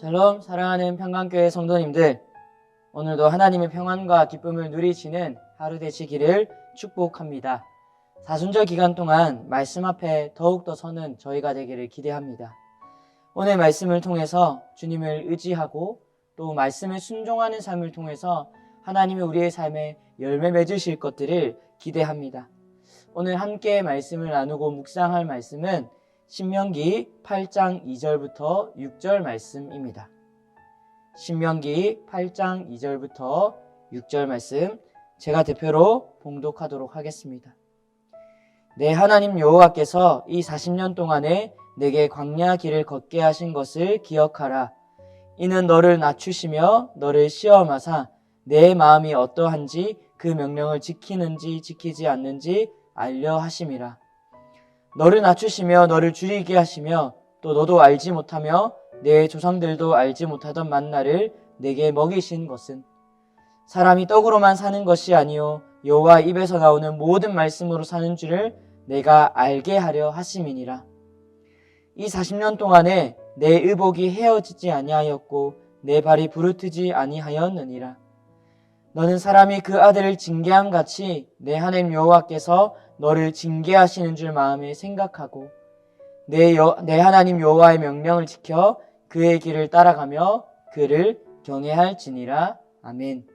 샬롬, 사랑하는 평강교회 성도님들, 오늘도 하나님의 평안과 기쁨을 누리시는 하루 되시기를 축복합니다. 사순절 기간 동안 말씀 앞에 더욱더 서는 저희가 되기를 기대합니다. 오늘 말씀을 통해서 주님을 의지하고 또 말씀에 순종하는 삶을 통해서 하나님이 우리의 삶에 열매 맺으실 것들을 기대합니다. 오늘 함께 말씀을 나누고 묵상할 말씀은 신명기 8장 2절부터 6절 말씀입니다. 신명기 8장 2절부터 6절 말씀 제가 대표로 봉독하도록 하겠습니다. 내 하나님 여호와께서 이 40년 동안에 내게 광야 길을 걷게 하신 것을 기억하라. 이는 너를 낮추시며 너를 시험하사 내 마음이 어떠한지 그 명령을 지키는지 지키지 않는지 알려 하심이라. 너를 낮추시며 너를 줄이게 하시며 또 너도 알지 못하며 내 조상들도 알지 못하던 만나를 내게 먹이신 것은 사람이 떡으로만 사는 것이 아니요 여호와 입에서 나오는 모든 말씀으로 사는 줄을 내가 알게 하려 하심이니라. 이 40년 동안에 내 의복이 헤어지지 아니하였고 내 발이 부르트지 아니하였느니라. 너는 사람이 그 아들을 징계함 같이 내 하나님 여호와께서 너를 징계하시는 줄 마음에 생각하고 내 하나님 여호와의 명령을 지켜 그의 길을 따라가며 그를 경외할지니라. 아멘.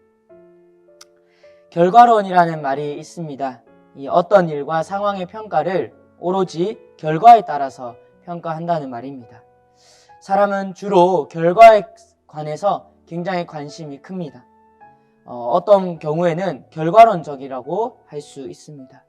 결과론이라는 말이 있습니다. 이 어떤 일과 상황의 평가를 오로지 결과에 따라서 평가한다는 말입니다. 사람은 주로 결과에 관해서 굉장히 관심이 큽니다. 어떤 경우에는 결과론적이라고 할 수 있습니다.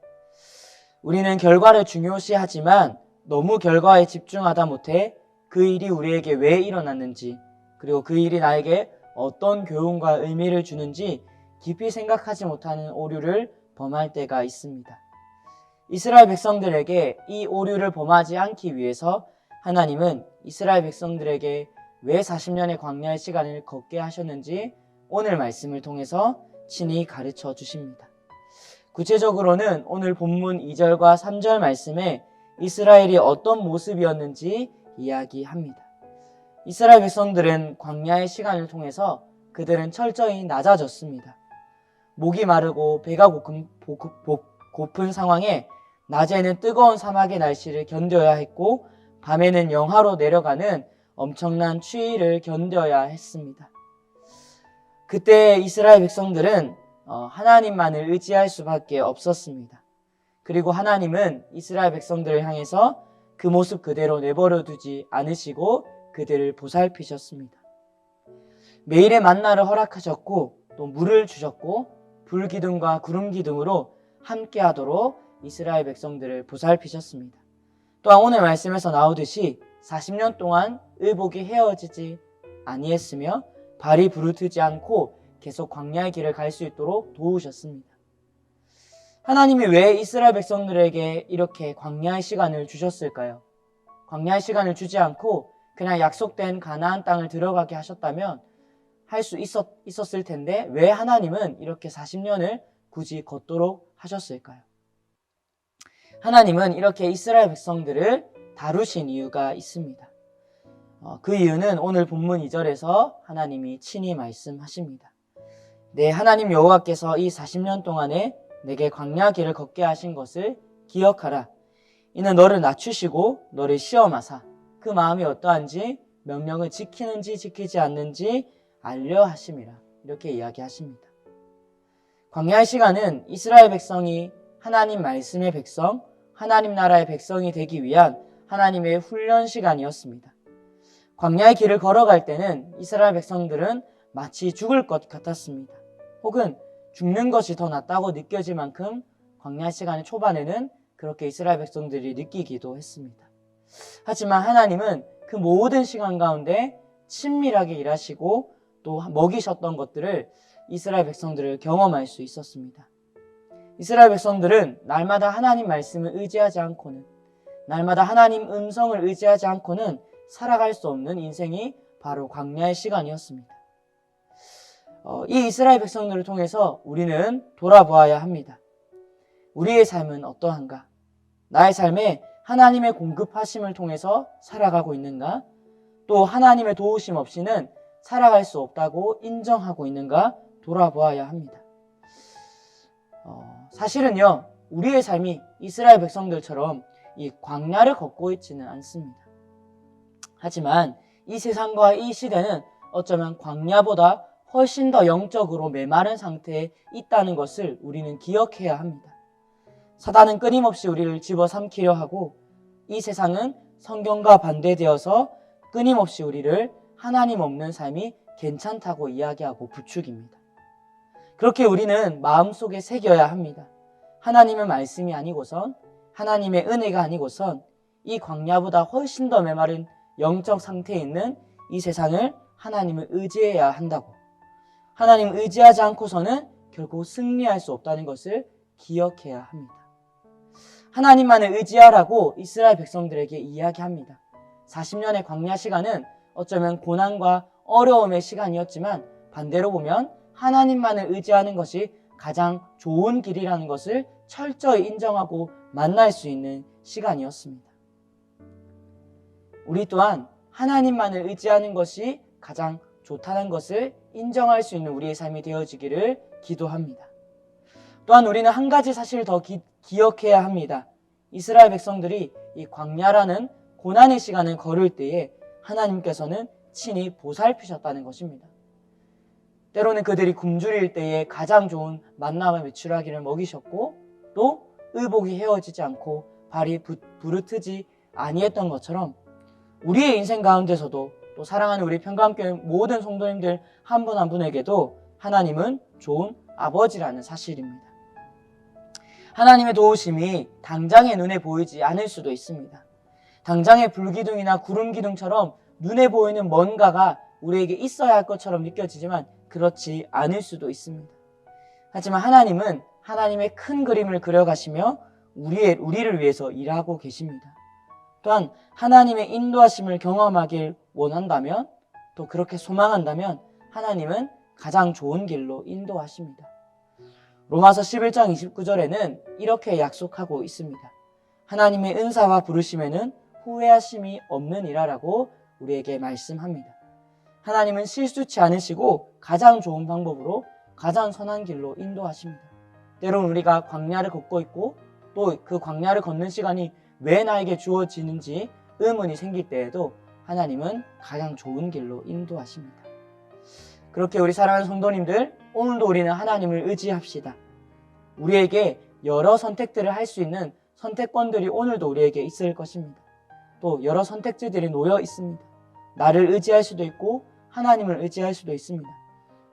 우리는 결과를 중요시하지만 너무 결과에 집중하다 못해 그 일이 우리에게 왜 일어났는지 그리고 그 일이 나에게 어떤 교훈과 의미를 주는지 깊이 생각하지 못하는 오류를 범할 때가 있습니다. 이스라엘 백성들에게 이 오류를 범하지 않기 위해서 하나님은 이스라엘 백성들에게 왜 40년의 광야의 시간을 걷게 하셨는지 오늘 말씀을 통해서 친히 가르쳐 주십니다. 구체적으로는 오늘 본문 2절과 3절 말씀에 이스라엘이 어떤 모습이었는지 이야기합니다. 이스라엘 백성들은 광야의 시간을 통해서 그들은 철저히 낮아졌습니다. 목이 마르고 배가 고픈 상황에 낮에는 뜨거운 사막의 날씨를 견뎌야 했고 밤에는 영하로 내려가는 엄청난 추위를 견뎌야 했습니다. 그때 이스라엘 백성들은 하나님만을 의지할 수밖에 없었습니다. 그리고 하나님은 이스라엘 백성들을 향해서 그 모습 그대로 내버려 두지 않으시고 그들을 보살피셨습니다. 매일의 만나를 허락하셨고 또 물을 주셨고 불기둥과 구름기둥으로 함께하도록 이스라엘 백성들을 보살피셨습니다. 또한 오늘 말씀에서 나오듯이 40년 동안 의복이 헤어지지 아니했으며 발이 부르트지 않고 계속 광야의 길을 갈 수 있도록 도우셨습니다. 하나님이 왜 이스라엘 백성들에게 이렇게 광야의 시간을 주셨을까요? 광야의 시간을 주지 않고 그냥 약속된 가나안 땅을 들어가게 하셨다면 할 수 있었을 텐데 왜 하나님은 이렇게 40년을 굳이 걷도록 하셨을까요? 하나님은 이렇게 이스라엘 백성들을 다루신 이유가 있습니다. 그 이유는 오늘 본문 2절에서 하나님이 친히 말씀하십니다. 내 하나님 여호와께서 이 40년 동안에 내게 광야 길을 걷게 하신 것을 기억하라. 이는 너를 낮추시고 너를 시험하사 그 마음이 어떠한지 명령을 지키는지 지키지 않는지 알려 하심이라. 이렇게 이야기하십니다. 광야의 시간은 이스라엘 백성이 하나님 말씀의 백성, 하나님 나라의 백성이 되기 위한 하나님의 훈련 시간이었습니다. 광야의 길을 걸어갈 때는 이스라엘 백성들은 마치 죽을 것 같았습니다. 혹은 죽는 것이 더 낫다고 느껴질 만큼 광야 시간의 초반에는 그렇게 이스라엘 백성들이 느끼기도 했습니다. 하지만 하나님은 그 모든 시간 가운데 친밀하게 일하시고 또 먹이셨던 것들을 이스라엘 백성들을 경험할 수 있었습니다. 이스라엘 백성들은 날마다 하나님 말씀을 의지하지 않고는 날마다 하나님 음성을 의지하지 않고는 살아갈 수 없는 인생이 바로 광야의 시간이었습니다. 이 이스라엘 백성들을 통해서 우리는 돌아보아야 합니다. 우리의 삶은 어떠한가? 나의 삶에 하나님의 공급하심을 통해서 살아가고 있는가? 또 하나님의 도우심 없이는 살아갈 수 없다고 인정하고 있는가 돌아보아야 합니다. 사실은요, 우리의 삶이 이스라엘 백성들처럼 이 광야를 걷고 있지는 않습니다. 하지만 이 세상과 이 시대는 어쩌면 광야보다 훨씬 더 영적으로 메마른 상태에 있다는 것을 우리는 기억해야 합니다. 사단은 끊임없이 우리를 집어삼키려 하고, 이 세상은 성경과 반대되어서 끊임없이 우리를 하나님 없는 삶이 괜찮다고 이야기하고 부추깁니다. 그렇게 우리는 마음속에 새겨야 합니다. 하나님의 말씀이 아니고선, 하나님의 은혜가 아니고선 이 광야보다 훨씬 더 메마른 영적 상태에 있는 이 세상을 하나님을 의지해야 한다고, 하나님을 의지하지 않고서는 결국 승리할 수 없다는 것을 기억해야 합니다. 하나님만을 의지하라고 이스라엘 백성들에게 이야기합니다. 40년의 광야 시간은 어쩌면 고난과 어려움의 시간이었지만, 반대로 보면 하나님만을 의지하는 것이 가장 좋은 길이라는 것을 철저히 인정하고 만날 수 있는 시간이었습니다. 우리 또한 하나님만을 의지하는 것이 가장 좋다는 것을 인정할 수 있는 우리의 삶이 되어지기를 기도합니다. 또한 우리는 한 가지 사실을 더 기억해야 합니다. 이스라엘 백성들이 이 광야라는 고난의 시간을 걸을 때에 하나님께서는 친히 보살피셨다는 것입니다. 때로는 그들이 굶주릴 때에 가장 좋은 만나와 메추라기를 먹이셨고, 또 의복이 헤어지지 않고 발이 부르트지 아니했던 것처럼 우리의 인생 가운데서도, 또 사랑하는 우리 평강교회 모든 성도님들 한 분 한 분에게도 하나님은 좋은 아버지라는 사실입니다. 하나님의 도우심이 당장의 눈에 보이지 않을 수도 있습니다. 당장의 불기둥이나 구름기둥처럼 눈에 보이는 뭔가가 우리에게 있어야 할 것처럼 느껴지지만 그렇지 않을 수도 있습니다. 하지만 하나님은 하나님의 큰 그림을 그려가시며 우리를 위해서 일하고 계십니다. 또한 하나님의 인도하심을 경험하길 원한다면, 또 그렇게 소망한다면 하나님은 가장 좋은 길로 인도하십니다. 로마서 11장 29절에는 이렇게 약속하고 있습니다. 하나님의 은사와 부르심에는 후회하심이 없느니라라고 우리에게 말씀합니다. 하나님은 실수치 않으시고 가장 좋은 방법으로 가장 선한 길로 인도하십니다. 때로는 우리가 광야를 걷고 있고, 또 그 광야를 걷는 시간이 왜 나에게 주어지는지 의문이 생길 때에도 하나님은 가장 좋은 길로 인도하십니다. 그렇게 우리 사랑하는 성도님들, 오늘도 우리는 하나님을 의지합시다. 우리에게 여러 선택들을 할 수 있는 선택권들이 오늘도 우리에게 있을 것입니다. 또 여러 선택지들이 놓여 있습니다. 나를 의지할 수도 있고 하나님을 의지할 수도 있습니다.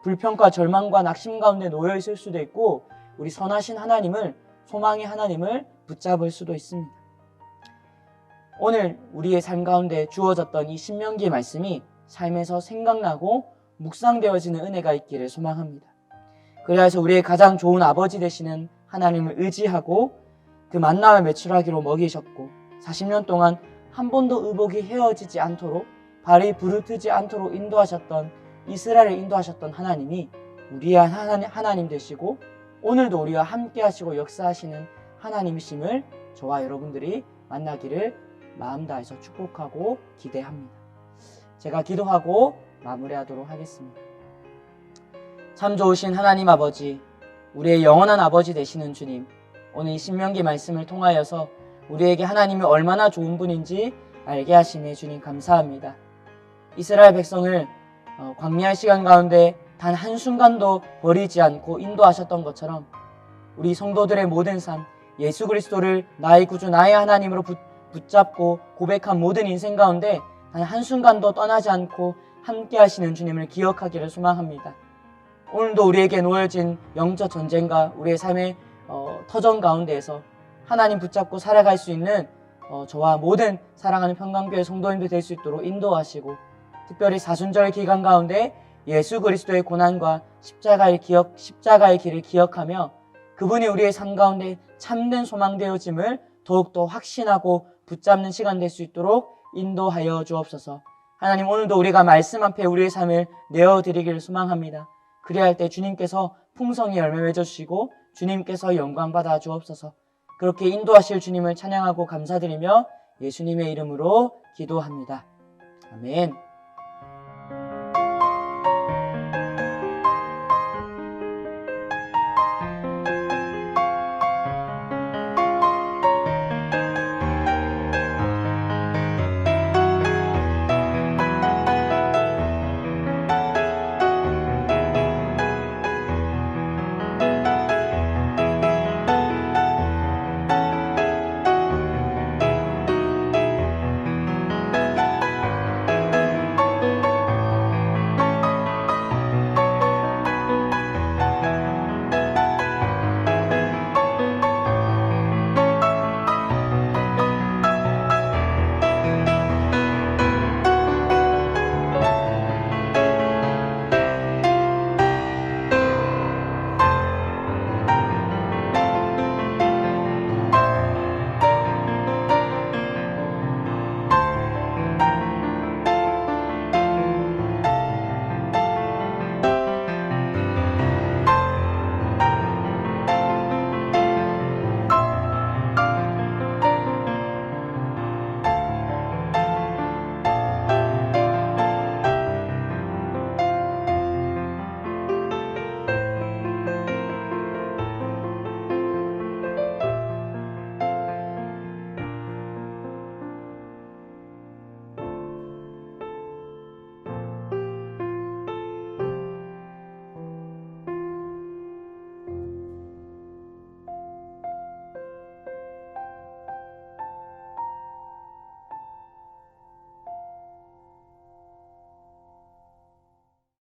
불평과 절망과 낙심 가운데 놓여 있을 수도 있고, 우리 선하신 하나님을, 소망의 하나님을 붙잡을 수도 있습니다. 오늘 우리의 삶 가운데 주어졌던 이 신명기의 말씀이 삶에서 생각나고 묵상되어지는 은혜가 있기를 소망합니다. 그래서 우리의 가장 좋은 아버지 되시는 하나님을 의지하고 그 만나와 메추라기로 먹이셨고, 40년 동안 한 번도 의복이 헤어지지 않도록, 발이 부르트지 않도록 인도하셨던, 이스라엘을 인도하셨던 하나님이 우리의 하나님 되시고 오늘도 우리와 함께 하시고 역사하시는 하나님이심을 저와 여러분들이 만나기를 마음 다해서 축복하고 기대합니다. 제가 기도하고 마무리하도록 하겠습니다. 참 좋으신 하나님 아버지, 우리의 영원한 아버지 되시는 주님, 오늘 이 신명기 말씀을 통하여서 우리에게 하나님이 얼마나 좋은 분인지 알게 하시네 주님 감사합니다. 이스라엘 백성을 광야의 시간 가운데 단 한순간도 버리지 않고 인도하셨던 것처럼 우리 성도들의 모든 삶, 예수 그리스도를 나의 구주, 나의 하나님으로 붙잡고 고백한 모든 인생 가운데 단 한순간도 떠나지 않고 함께 하시는 주님을 기억하기를 소망합니다. 오늘도 우리에게 놓여진 영적 전쟁과 우리의 삶의 터전 가운데에서 하나님 붙잡고 살아갈 수 있는 저와 모든 사랑하는 평강교회 성도님들 될 수 있도록 인도하시고, 특별히 사순절 기간 가운데 예수 그리스도의 고난과 십자가의 길을 기억하며 그분이 우리의 삶 가운데 참된 소망 되어짐을 더욱더 확신하고 붙잡는 시간 될 수 있도록 인도하여 주옵소서. 하나님, 오늘도 우리가 말씀 앞에 우리의 삶을 내어드리기를 소망합니다. 그래야 할 때 주님께서 풍성히 열매 맺어주시고 주님께서 영광 받아 주옵소서. 그렇게 인도하실 주님을 찬양하고 감사드리며 예수님의 이름으로 기도합니다. 아멘.